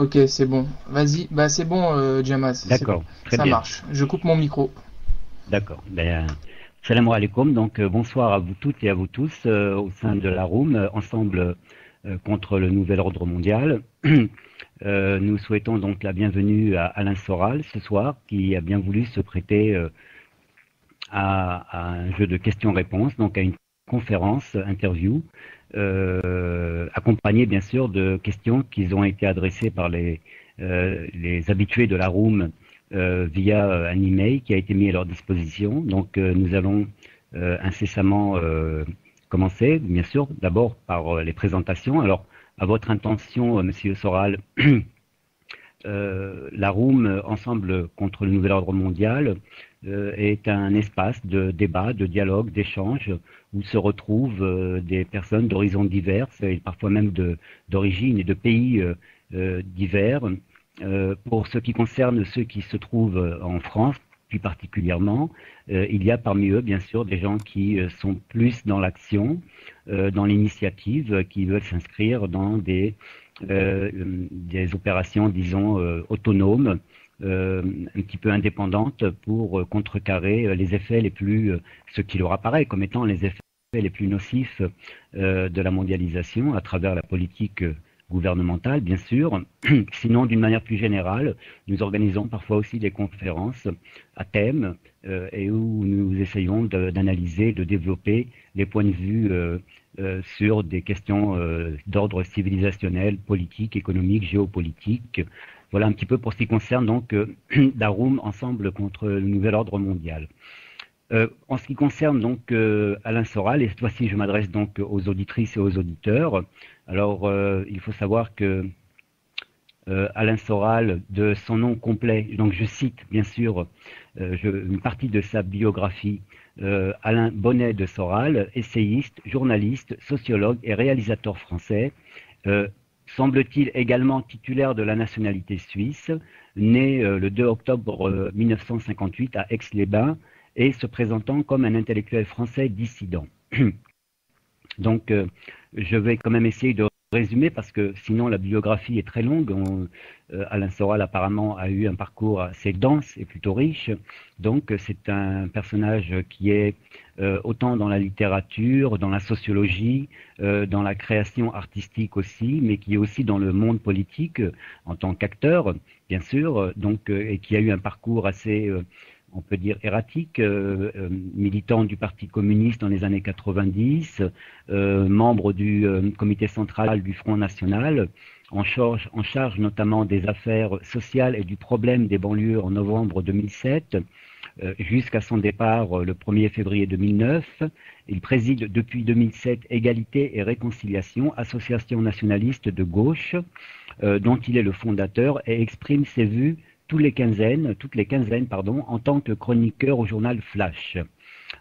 Ok, c'est bon. Vas-y, bah c'est bon, Jamaz, D'accord, très ça bien. marche. Je coupe mon micro. D'accord. Salam alaikum. Donc, bonsoir à vous toutes et à vous tous au sein de la room, ensemble contre le nouvel ordre mondial. Nous souhaitons donc la bienvenue à Alain Soral ce soir, qui a bien voulu se prêter à un jeu de questions-réponses, donc à une conférence, interview, accompagnée bien sûr de questions qui ont été adressées par les habitués de la room via un email qui a été mis à leur disposition. Donc nous allons incessamment commencer, bien sûr, d'abord par les présentations. Alors, à votre intention, Monsieur Soral, la room Ensemble contre le nouvel ordre mondial est un espace de débat, de dialogue, d'échange où se retrouvent des personnes d'horizons divers et parfois même d'origines et de pays divers. Pour ce qui concerne ceux qui se trouvent en France, plus particulièrement, il y a parmi eux, bien sûr, des gens qui sont plus dans l'action, dans l'initiative, qui veulent s'inscrire dans des opérations, disons, autonomes, un petit peu indépendantes pour contrecarrer les effets ce qui leur apparaît comme étant les effets les plus nocifs de la mondialisation à travers la politique gouvernementale, bien sûr. Sinon, d'une manière plus générale, nous organisons parfois aussi des conférences à thème et où nous essayons d'analyser, de développer les points de vue sur des questions d'ordre civilisationnel, politique, économique, géopolitique. Voilà un petit peu pour ce qui concerne donc Darum Ensemble contre le nouvel ordre mondial. En ce qui concerne donc Alain Soral, et cette fois-ci je m'adresse donc aux auditrices et aux auditeurs. Alors il faut savoir que Alain Soral, de son nom complet, donc je cite bien sûr une partie de sa biographie, Alain Bonnet de Soral, essayiste, journaliste, sociologue et réalisateur français, semble-t-il également titulaire de la nationalité suisse, né le 2 octobre 1958 à Aix-les-Bains et se présentant comme un intellectuel français dissident. Donc je vais quand même essayer de résumer parce que sinon la biographie est très longue. Alain Soral apparemment a eu un parcours assez dense et plutôt riche. Donc c'est un personnage qui est autant dans la littérature, dans la sociologie, dans la création artistique aussi, mais qui est aussi dans le monde politique en tant qu'acteur, bien sûr, donc et qui a eu un parcours assez on peut dire erratique, militant du Parti communiste dans les années 90, membre du comité central du Front National, en charge notamment des affaires sociales et du problème des banlieues en novembre 2007, jusqu'à son départ le 1er février 2009. Il préside depuis 2007 Égalité et Réconciliation, association nationaliste de gauche, dont il est le fondateur et exprime ses vues toutes les quinzaines, en tant que chroniqueur au journal Flash.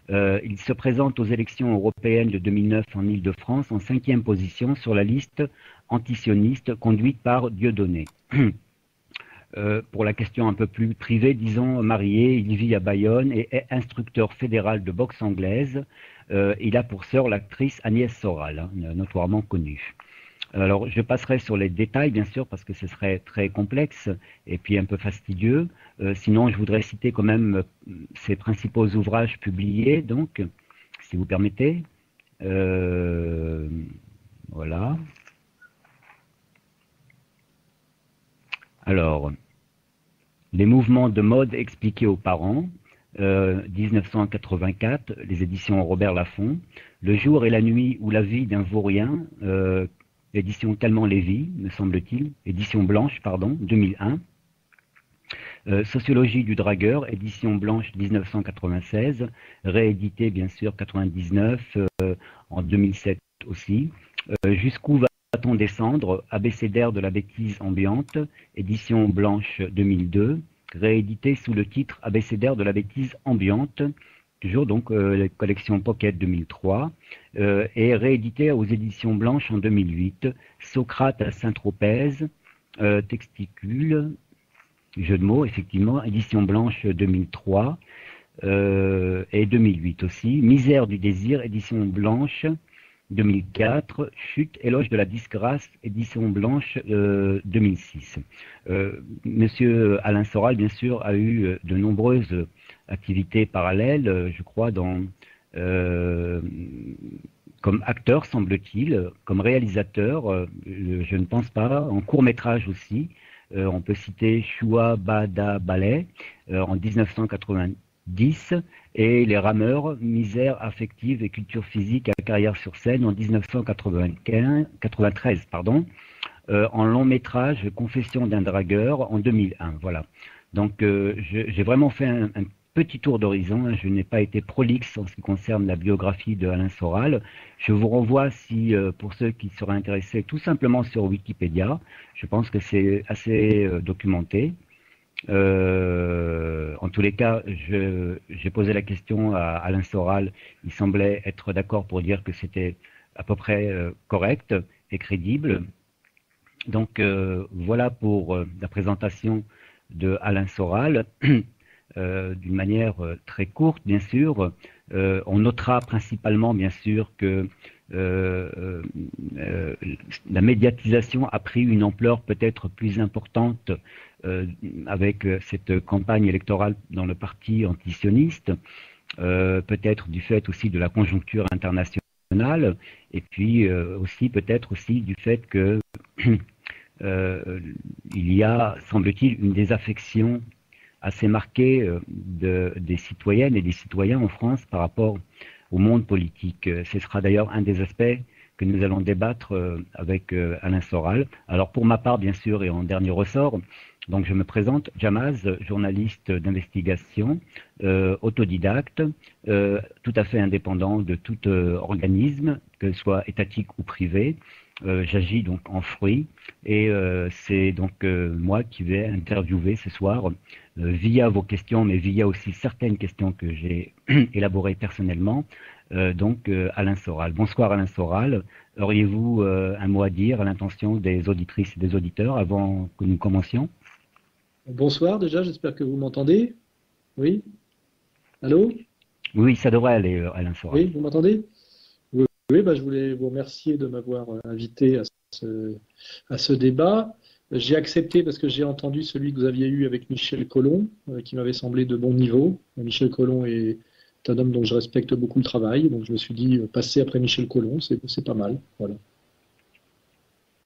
Il se présente aux élections européennes de 2009 en Île-de-France en 5e position sur la liste antisioniste conduite par Dieudonné. Pour la question un peu plus privée, disons, marié, il vit à Bayonne et est instructeur fédéral de boxe anglaise. Il a pour sœur l'actrice Agnès Soral, hein, notoirement connue. Alors, je passerai sur les détails, bien sûr, parce que ce serait très complexe et puis un peu fastidieux. Sinon, je voudrais citer quand même ses principaux ouvrages publiés, donc, si vous permettez. Voilà. Alors, les mouvements de mode expliqués aux parents, 1984, les éditions Robert Laffont. Le jour et la nuit ou la vie d'un vaurien, édition Calment-Lévy, me semble-t-il, édition blanche, pardon, 2001. Sociologie du dragueur, édition blanche 1996, réédité bien sûr 99, en 2007 aussi. Jusqu'où va-t-on descendre? Abécédaire de la bêtise ambiante, édition blanche 2002, réédité sous le titre Abécédaire de la bêtise ambiante, toujours donc la collection Pocket 2003, et réédité aux éditions blanches en 2008, Socrate à Saint-Tropez, Texticule, jeu de mots effectivement, édition blanche 2003, et 2008 aussi, Misère du désir, édition blanche 2004, Chute, Éloge de la disgrâce, édition blanche 2006. Monsieur Alain Soral, bien sûr, a eu de nombreuses activités parallèles, je crois, comme acteur, semble-t-il, comme réalisateur, je ne pense pas, en court-métrage aussi. On peut citer Shua Bada Ballet en 1990 et Les Rameurs, misère affective et culture physique à carrière sur scène en 1993, pardon, en long métrage Confession d'un dragueur en 2001. Voilà. Donc j'ai vraiment fait un petit tour d'horizon. Je n'ai pas été prolixe en ce qui concerne la biographie de Alain Soral. Je vous renvoie, si pour ceux qui seraient intéressés, tout simplement sur Wikipédia. Je pense que c'est assez documenté. En tous les cas, j'ai posé la question à Alain Soral. Il semblait être d'accord pour dire que c'était à peu près correct et crédible. Donc voilà pour la présentation de Alain Soral. D'une manière très courte, bien sûr. On notera principalement, bien sûr, que la médiatisation a pris une ampleur peut-être plus importante avec cette campagne électorale dans le parti antisioniste, peut-être du fait aussi de la conjoncture internationale, et puis aussi peut-être aussi du fait que il y a, semble-t-il, une désaffection assez marquée des citoyennes et des citoyens en France par rapport au monde politique. Ce sera d'ailleurs un des aspects que nous allons débattre avec Alain Soral. Alors pour ma part, bien sûr, et en dernier ressort, donc je me présente, Jamaz, journaliste d'investigation, autodidacte, tout à fait indépendant de tout organisme, que ce soit étatique ou privé. J'agis donc en fruits et c'est donc moi qui vais interviewer ce soir via vos questions, mais via aussi certaines questions que j'ai élaborées personnellement, donc Alain Soral. Bonsoir Alain Soral, auriez-vous un mot à dire à l'intention des auditrices et des auditeurs avant que nous commencions? Bonsoir déjà, j'espère que vous m'entendez. Oui? Allô? Oui, ça devrait aller Alain Soral. Oui, vous m'entendez? Oui, je voulais vous remercier de m'avoir invité à ce débat. J'ai accepté parce que j'ai entendu celui que vous aviez eu avec Michel Collomb, qui m'avait semblé de bon niveau. Michel Collomb est un homme dont je respecte beaucoup le travail, donc je me suis dit passer après Michel Collomb, c'est pas mal. Voilà.